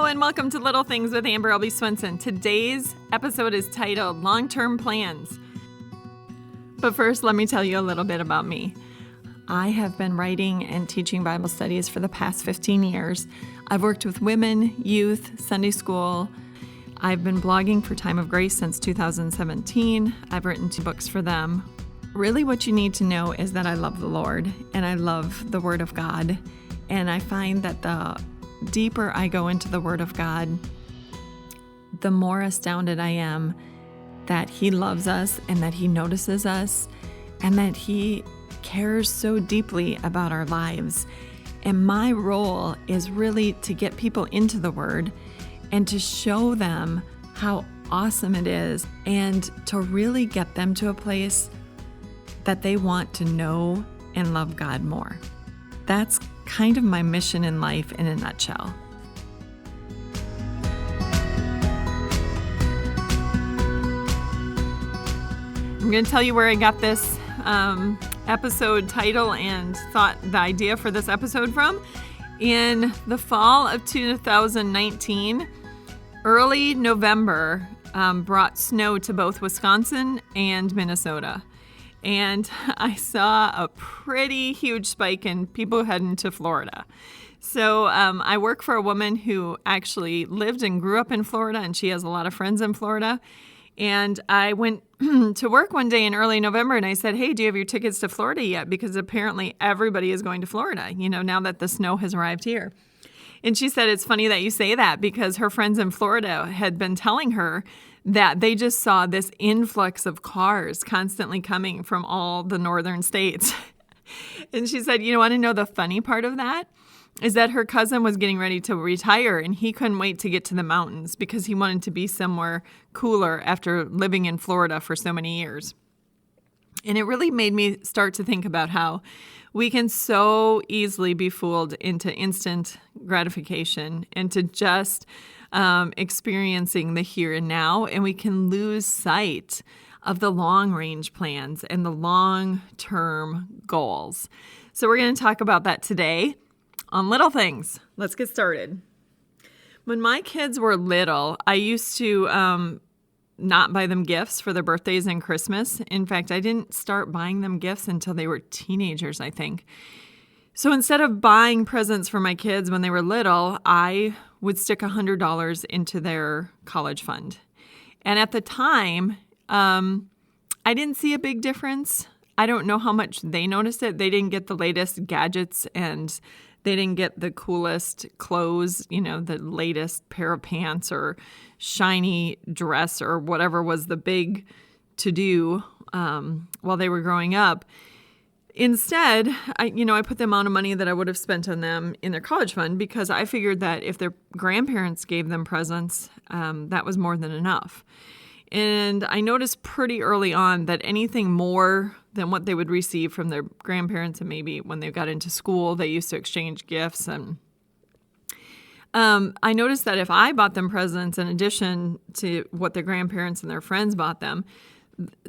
And welcome to Little Things with Amber Albee Swenson. Today's episode is titled Long-Term Plans. But first, let me tell you a little bit about me. I have been writing and teaching Bible studies for the past 15 years. I've worked with women, youth, Sunday school. I've been blogging for Time of Grace since 2017. I've written 2 books for them. Really what you need to know is that I love the Lord and I love the Word of God. And I find that the deeper I go into the Word of God, the more astounded I am that He loves us and that He notices us and that He cares so deeply about our lives. And my role is really to get people into the Word and to show them how awesome it is and to really get them to a place that they want to know and love God more. That's kind of my mission in life in a nutshell. I'm going to tell you where I got this episode title and thought the idea for this episode from. In the fall of 2019, early November brought snow to both Wisconsin and Minnesota. And I saw a pretty huge spike in people heading to Florida. So I work for a woman who actually lived and grew up in Florida, and she has a lot of friends in Florida. And I went to work one day in early November, and I said, hey, do you have your tickets to Florida yet? Because apparently everybody is going to Florida, now that the snow has arrived here. And she said, it's funny that you say that because her friends in Florida had been telling her that they just saw this influx of cars constantly coming from all the northern states. And she said, want to know the funny part of that? Is that her cousin was getting ready to retire and he couldn't wait to get to the mountains because he wanted to be somewhere cooler after living in Florida for so many years. And it really made me start to think about how we can so easily be fooled into instant gratification and to just experiencing the here and now, and we can lose sight of the long-range plans and the long-term goals. So we're going to talk about that today on Little Things. Let's get started. When my kids were little, I used to not buy them gifts for their birthdays and Christmas. In fact, I didn't start buying them gifts until they were teenagers, I think. So instead of buying presents for my kids when they were little, I would stick $100 into their college fund. And at the time, I didn't see a big difference. I don't know how much they noticed it. They didn't get the latest gadgets and they didn't get the coolest clothes, the latest pair of pants or shiny dress or whatever was the big to-do while they were growing up. Instead, I put the amount of money that I would have spent on them in their college fund because I figured that if their grandparents gave them presents, that was more than enough. And I noticed pretty early on that anything more than what they would receive from their grandparents, and maybe when they got into school, they used to exchange gifts. And I noticed that if I bought them presents in addition to what their grandparents and their friends bought them,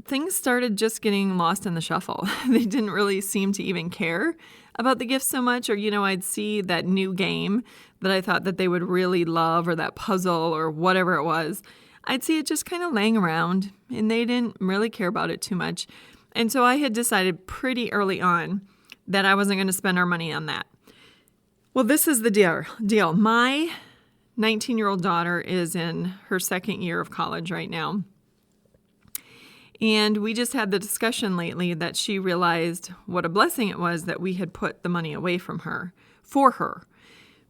things started just getting lost in the shuffle. They didn't really seem to even care about the gifts so much. Or, I'd see that new game that I thought that they would really love or that puzzle or whatever it was. I'd see it just kind of laying around and they didn't really care about it too much. And so I had decided pretty early on that I wasn't going to spend our money on that. Well, this is the deal. My 19-year-old daughter is in her second year of college right now. And we just had the discussion lately that she realized what a blessing it was that we had put the money away from her, for her,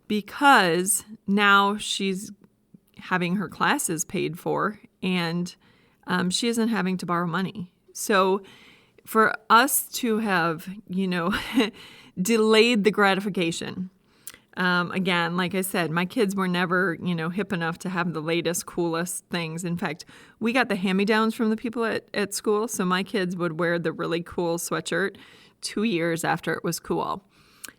because now she's having her classes paid for and she isn't having to borrow money. So for us to have, delayed the gratification, again, like I said, my kids were never, hip enough to have the latest, coolest things. In fact, we got the hand-me-downs from the people at school. So my kids would wear the really cool sweatshirt 2 years after it was cool.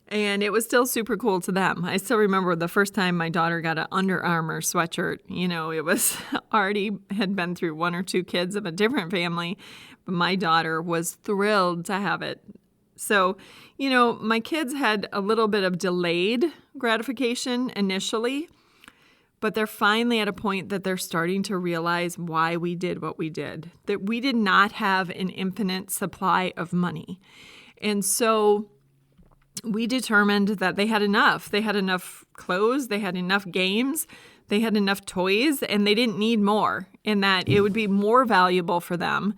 And it was still super cool to them. I still remember the first time my daughter got an Under Armour sweatshirt. It was already had been through 1 or 2 kids of a different family, but my daughter was thrilled to have it. So, my kids had a little bit of delayed gratification initially, but they're finally at a point that they're starting to realize why we did what we did, that we did not have an infinite supply of money. And so we determined that they had enough. They had enough clothes, they had enough games, they had enough toys, and they didn't need more, and that it would be more valuable for them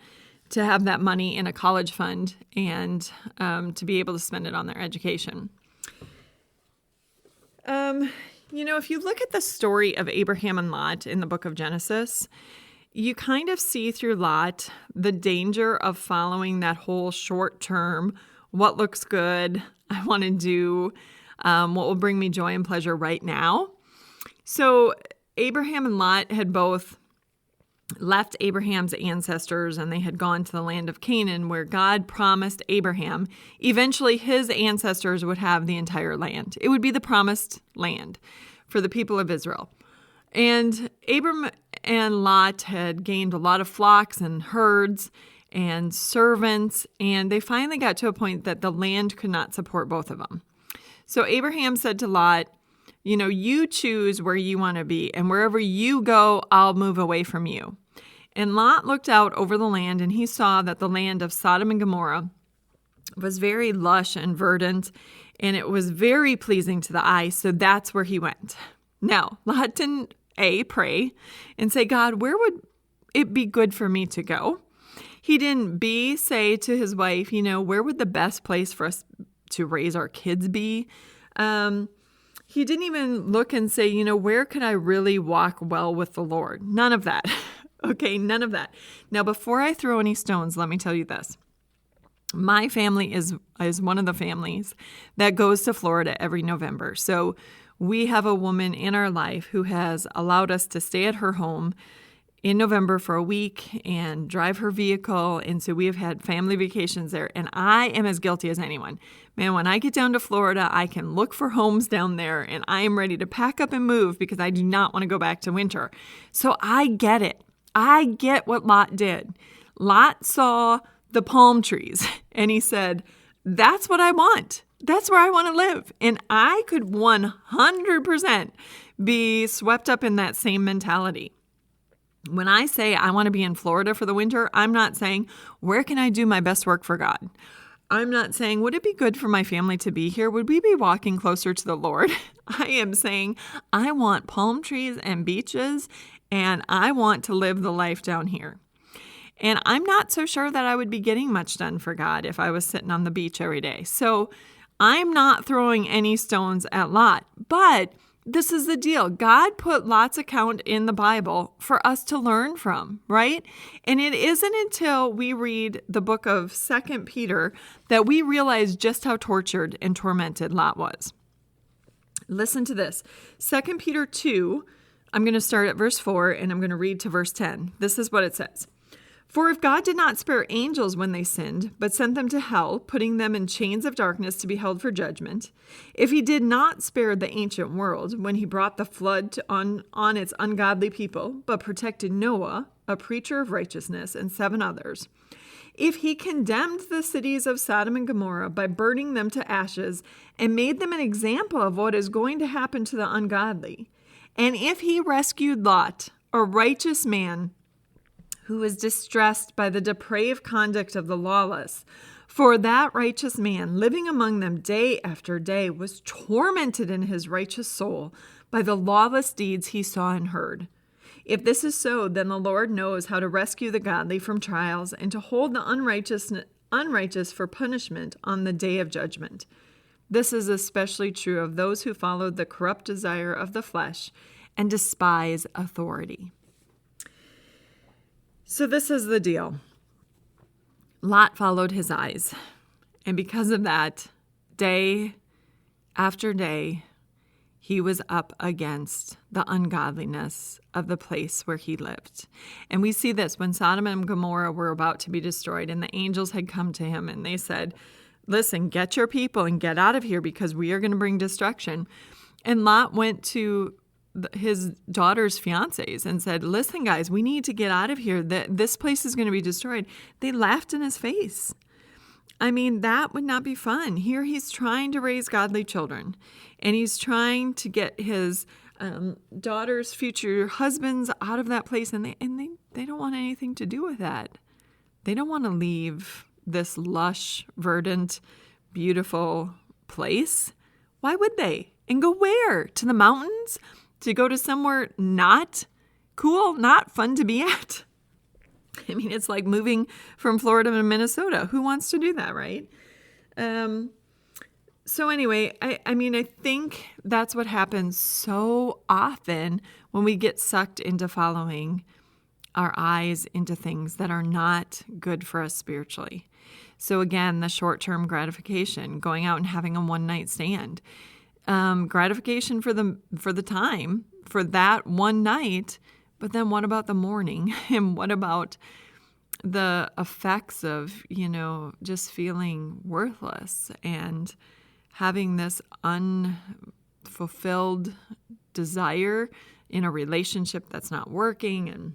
to have that money in a college fund and to be able to spend it on their education. If you look at the story of Abraham and Lot in the book of Genesis, you kind of see through Lot the danger of following that whole short term, what looks good, I want to do, what will bring me joy and pleasure right now. So Abraham and Lot had both left Abraham's ancestors, and they had gone to the land of Canaan, where God promised Abraham eventually his ancestors would have the entire land. It would be the promised land for the people of Israel. And Abram and Lot had gained a lot of flocks and herds and servants, and they finally got to a point that the land could not support both of them. So Abraham said to Lot, you choose where you want to be, and wherever you go, I'll move away from you. And Lot looked out over the land, and he saw that the land of Sodom and Gomorrah was very lush and verdant, and it was very pleasing to the eye, so that's where he went. Now, Lot didn't, pray and say, God, where would it be good for me to go? He didn't, say to his wife, where would the best place for us to raise our kids be? He didn't even look and say, where could I really walk well with the Lord? None of that. Okay, none of that. Now, before I throw any stones, let me tell you this. My family is one of the families that goes to Florida every November. So we have a woman in our life who has allowed us to stay at her home in November for a week and drive her vehicle. And so we have had family vacations there. And I am as guilty as anyone. Man, when I get down to Florida, I can look for homes down there, and I am ready to pack up and move because I do not want to go back to winter. So I get it. I get what Lot did. Lot saw the palm trees and he said, that's what I want. That's where I want to live. And I could 100% be swept up in that same mentality. When I say I want to be in Florida for the winter, I'm not saying, where can I do my best work for God? I'm not saying, would it be good for my family to be here? Would we be walking closer to the Lord? I am saying, I want palm trees and beaches, and I want to live the life down here. And I'm not so sure that I would be getting much done for God if I was sitting on the beach every day. So I'm not throwing any stones at Lot, but this is the deal. God put Lot's account in the Bible for us to learn from, right? And it isn't until we read the book of 2 Peter that we realize just how tortured and tormented Lot was. Listen to this. 2 Peter 2, I'm going to start at verse 4 and I'm going to read to verse 10. This is what it says. For if God did not spare angels when they sinned, but sent them to hell, putting them in chains of darkness to be held for judgment, if he did not spare the ancient world when he brought the flood on its ungodly people, but protected Noah, a preacher of righteousness, and 7 others, if he condemned the cities of Sodom and Gomorrah by burning them to ashes and made them an example of what is going to happen to the ungodly, and if he rescued Lot, a righteous man, who was distressed by the depraved conduct of the lawless. For that righteous man, living among them day after day, was tormented in his righteous soul by the lawless deeds he saw and heard. If this is so, then the Lord knows how to rescue the godly from trials and to hold the unrighteous for punishment on the day of judgment. This is especially true of those who follow the corrupt desire of the flesh and despise authority. So this is the deal. Lot followed his eyes, and because of that, day after day, he was up against the ungodliness of the place where he lived. And we see this when Sodom and Gomorrah were about to be destroyed, and the angels had come to him, and they said, listen, get your people and get out of here because we are going to bring destruction. And Lot went to his daughter's fiancés and said, listen, guys, we need to get out of here. This place is going to be destroyed. They laughed in his face. I mean, that would not be fun. Here he's trying to raise godly children, and he's trying to get his daughter's future husbands out of that place, and they don't want anything to do with that. They don't want to leave this lush, verdant, beautiful place. Why would they? And go where? To the mountains? To go to somewhere not cool, not fun to be at? I mean, it's like moving from Florida to Minnesota. Who wants to do that, right? So anyway, I think that's what happens so often when we get sucked into following our eyes into things that are not good for us spiritually. So again, the short-term gratification, going out and having a one-night stand, gratification for the time, for that one night. But then what about the morning? And what about the effects of, just feeling worthless and having this unfulfilled desire in a relationship that's not working and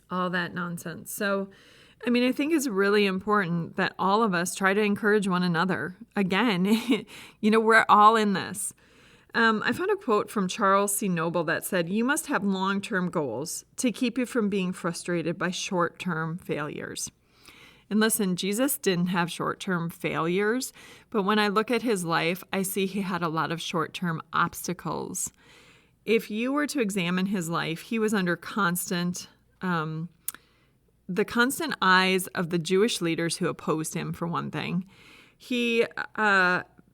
all that nonsense. So, I think it's really important that all of us try to encourage one another. Again, we're all in this. I found a quote from Charles C. Noble that said, "You must have long-term goals to keep you from being frustrated by short-term failures." And listen, Jesus didn't have short-term failures, but when I look at his life, I see he had a lot of short-term obstacles. If you were to examine his life, he was under the constant eyes of the Jewish leaders who opposed him, for one thing.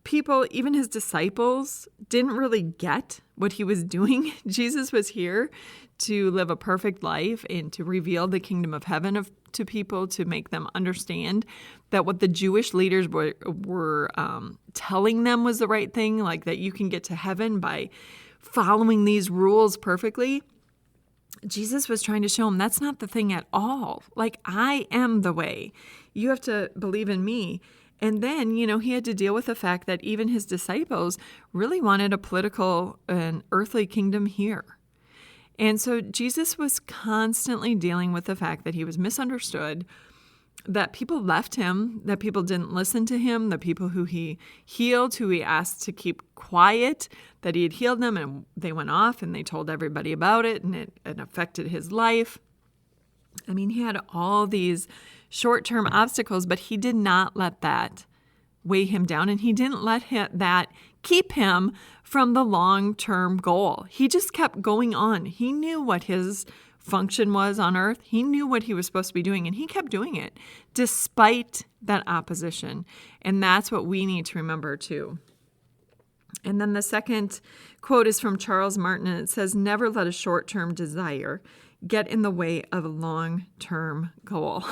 People, even his disciples, didn't really get what he was doing. Jesus was here to live a perfect life and to reveal the kingdom of heaven to people, to make them understand that what the Jewish leaders were telling them was the right thing, like that you can get to heaven by following these rules perfectly. Jesus was trying to show them that's not the thing at all. Like, I am the way. You have to believe in me. And then, he had to deal with the fact that even his disciples really wanted a political and earthly kingdom here. And so Jesus was constantly dealing with the fact that he was misunderstood, that people left him, that people didn't listen to him, the people who he healed, who he asked to keep quiet, that he had healed them, and they went off and they told everybody about it, and it affected his life. He had all these short-term obstacles, but he did not let that weigh him down, and he didn't let that keep him from the long-term goal. He just kept going on. He knew what his function was on earth. He knew what he was supposed to be doing, and he kept doing it despite that opposition. And that's what we need to remember too. And then the second quote is from Charles Martin, and it says, "Never let a short-term desire get in the way of a long-term goal."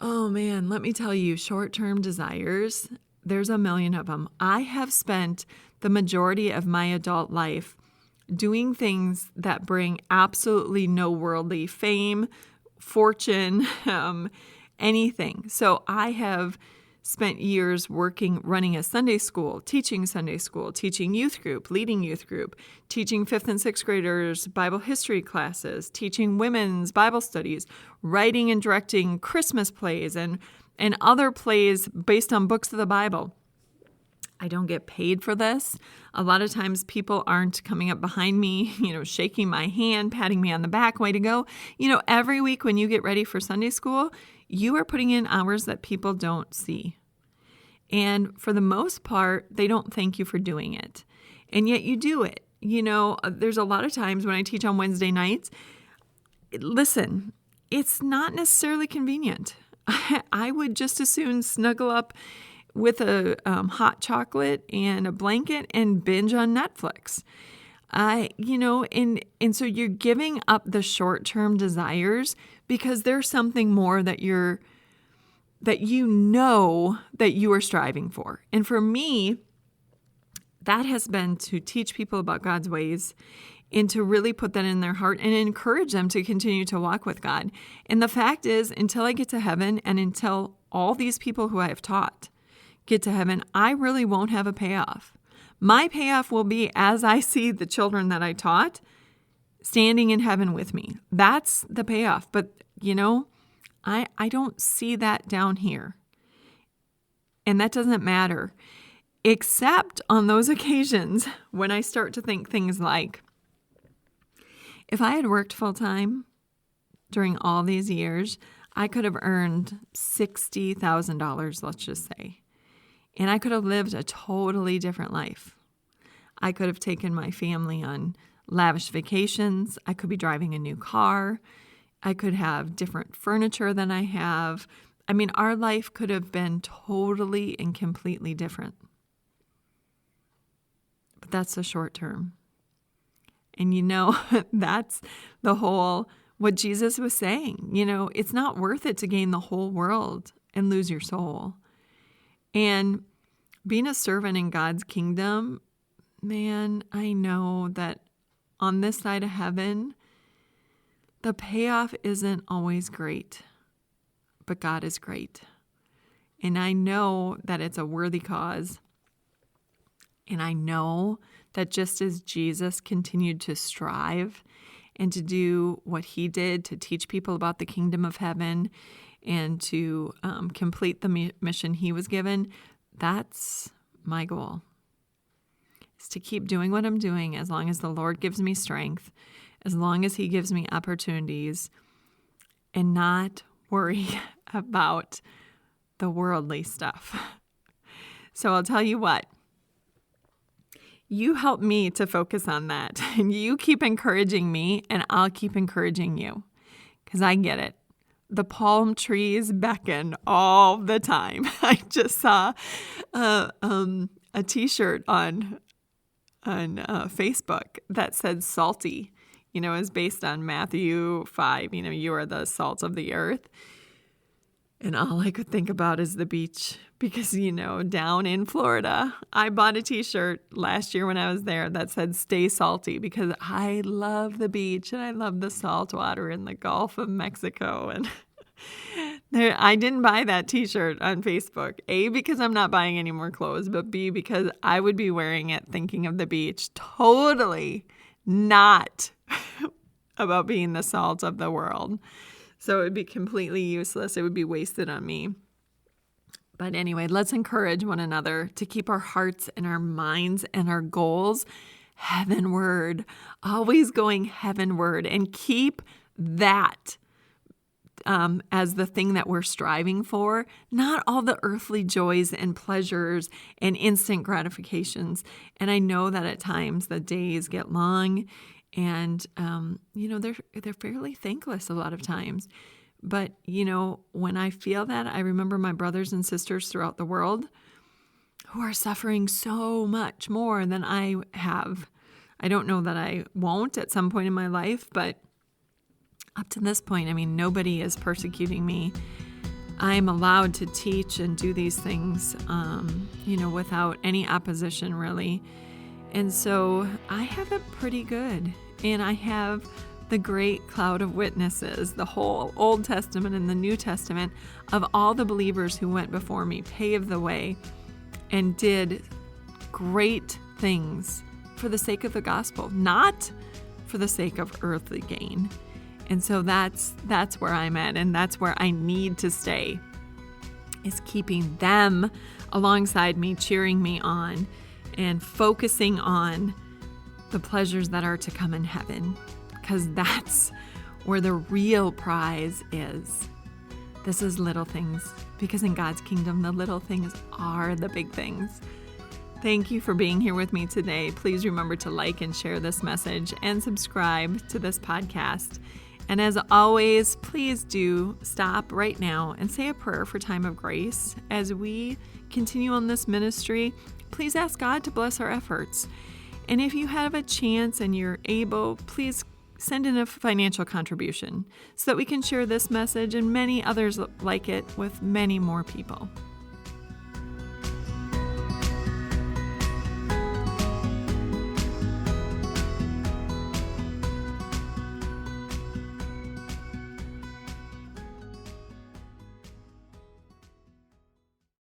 Oh man, let me tell you, short-term desires, there's a million of them. I have spent the majority of my adult life doing things that bring absolutely no worldly fame, fortune, anything. So I have spent years running a Sunday school, teaching youth group, leading youth group, teaching 5th and 6th graders Bible history classes, teaching women's Bible studies, writing and directing Christmas plays and other plays based on books of the Bible. I don't get paid for this. A lot of times people aren't coming up behind me, shaking my hand, patting me on the back, way to go. Every week when you get ready for Sunday school, you are putting in hours that people don't see. And for the most part, they don't thank you for doing it. And yet you do it. There's a lot of times when I teach on Wednesday nights, listen, it's not necessarily convenient. I would just as soon snuggle up with a hot chocolate and a blanket and binge on Netflix. And so you're giving up the short-term desires because there's something more that you are striving for. And for me, that has been to teach people about God's ways and to really put that in their heart and encourage them to continue to walk with God. And the fact is, until I get to heaven and until all these people who I have taught get to heaven, I really won't have a payoff. My payoff will be as I see the children that I taught standing in heaven with me. That's the payoff. But, I don't see that down here. And that doesn't matter, except on those occasions when I start to think things like, if I had worked full time during all these years, I could have earned $60,000, let's just say. And I could have lived a totally different life. I could have taken my family on lavish vacations. I could be driving a new car. I could have different furniture than I have. I mean, our life could have been totally and completely different. But that's the short term. And that's the whole, what Jesus was saying. It's not worth it to gain the whole world and lose your soul. And being a servant in God's kingdom, man, I know that on this side of heaven, the payoff isn't always great, but God is great. And I know that it's a worthy cause. And I know that just as Jesus continued to strive and to do what he did to teach people about the kingdom of heaven and to complete the mission he was given, that's my goal, is to keep doing what I'm doing as long as the Lord gives me strength, as long as he gives me opportunities, and not worry about the worldly stuff. So I'll tell you what, you help me to focus on that, and you keep encouraging me, and I'll keep encouraging you, because I get it. The palm trees beckon all the time. I just saw a T-shirt on Facebook that said salty, is based on Matthew 5, you are the salt of the earth. And all I could think about is the beach because, down in Florida, I bought a T-shirt last year when I was there that said stay salty because I love the beach and I love the salt water in the Gulf of Mexico. And I didn't buy that T-shirt on Facebook, A, because I'm not buying any more clothes, but B, because I would be wearing it thinking of the beach, totally not about being the salt of the world. So it would be completely useless. It would be wasted on me. But anyway, let's encourage one another to keep our hearts and our minds and our goals heavenward, always going heavenward, and keep that as the thing that we're striving for, not all the earthly joys and pleasures and instant gratifications. And I know that at times the days get long and, they're fairly thankless a lot of times. But, when I feel that, I remember my brothers and sisters throughout the world who are suffering so much more than I have. I don't know that I won't at some point in my life, but up to this point, nobody is persecuting me. I'm allowed to teach and do these things, without any opposition, really. And so I have it pretty good. And I have the great cloud of witnesses, the whole Old Testament and the New Testament of all the believers who went before me, paved the way, and did great things for the sake of the gospel, not for the sake of earthly gain. And so that's where I'm at, and that's where I need to stay, is keeping them alongside me, cheering me on, and focusing on the pleasures that are to come in heaven, because that's where the real prize is. This is little things, because in God's kingdom, the little things are the big things. Thank you for being here with me today. Please remember to like and share this message and subscribe to this podcast. And as always, please do stop right now and say a prayer for time of grace. As we continue on this ministry, please ask God to bless our efforts. And if you have a chance and you're able, please send in a financial contribution so that we can share this message and many others like it with many more people.